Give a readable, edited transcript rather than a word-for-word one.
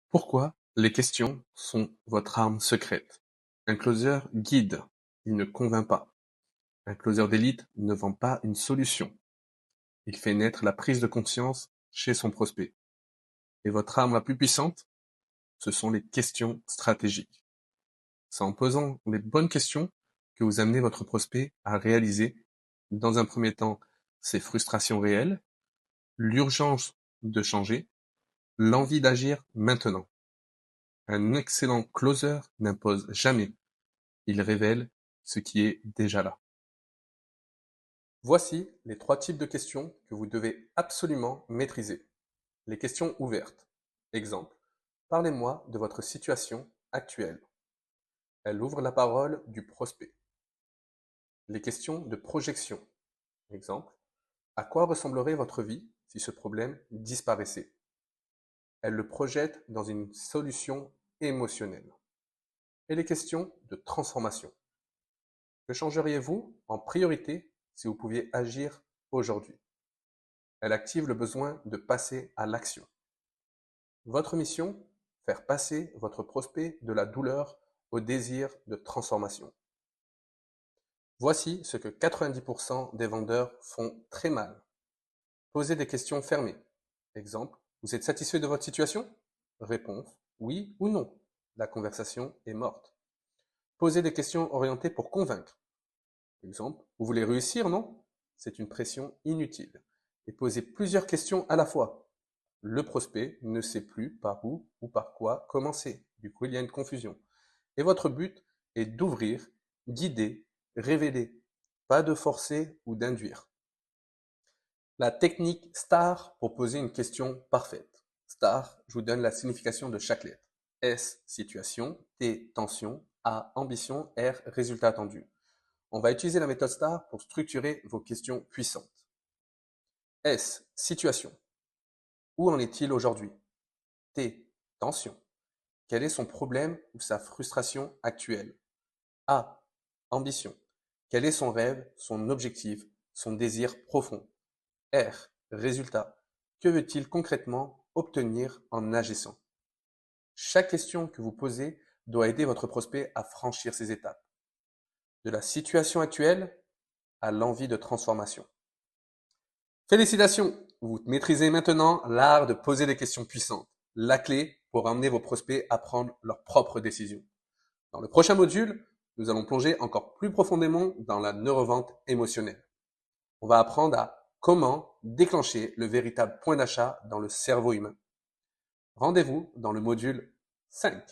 Pourquoi les questions sont votre arme secrète? Un closer guide, il ne convainc pas. Un closer d'élite ne vend pas une solution. Il fait naître la prise de conscience chez son prospect. Et votre arme la plus puissante, ce sont les questions stratégiques. C'est en posant les bonnes questions que vous amenez votre prospect à réaliser, dans un premier temps, ses frustrations réelles, l'urgence de changer, l'envie d'agir maintenant. Un excellent closer n'impose jamais. Il révèle ce qui est déjà là. Voici les 3 types de questions que vous devez absolument maîtriser. Les questions ouvertes. Exemple. Parlez-moi de votre situation actuelle. Elle ouvre la parole du prospect. Les questions de projection. Exemple. À quoi ressemblerait votre vie si ce problème disparaissait? Elle le projette dans une solution émotionnelle. Et les questions de transformation. Que changeriez-vous en priorité si vous pouviez agir aujourd'hui? Elle active le besoin de passer à l'action. Votre mission, faire passer votre prospect de la douleur au désir de transformation. Voici ce que 90% des vendeurs font très mal. Poser des questions fermées. Exemple, vous êtes satisfait de votre situation? Réponse, oui ou non. La conversation est morte. Poser des questions orientées pour convaincre. Exemple, vous voulez réussir, non? C'est une pression inutile. Et poser plusieurs questions à la fois. Le prospect ne sait plus par où ou par quoi commencer. Du coup, il y a une confusion. Et votre but est d'ouvrir, guider, révéler, pas de forcer ou d'induire. La technique STAR pour poser une question parfaite. STAR, je vous donne la signification de chaque lettre. S, situation. T, tension. A, ambition. R, résultat attendu. On va utiliser la méthode STAR pour structurer vos questions puissantes. S, situation. Où en est-il aujourd'hui? T, tension. Quel est son problème ou sa frustration actuelle? A, ambition. Quel est son rêve, son objectif, son désir profond? R, résultat. Que veut-il concrètement obtenir en agissant? Chaque question que vous posez doit aider votre prospect à franchir ces étapes. De la situation actuelle à l'envie de transformation. Félicitations! Vous maîtrisez maintenant l'art de poser des questions puissantes, la clé pour amener vos prospects à prendre leurs propres décisions. Dans le prochain module, nous allons plonger encore plus profondément dans la neurovente émotionnelle. On va apprendre à comment déclencher le véritable point d'achat dans le cerveau humain. Rendez-vous dans le module 5.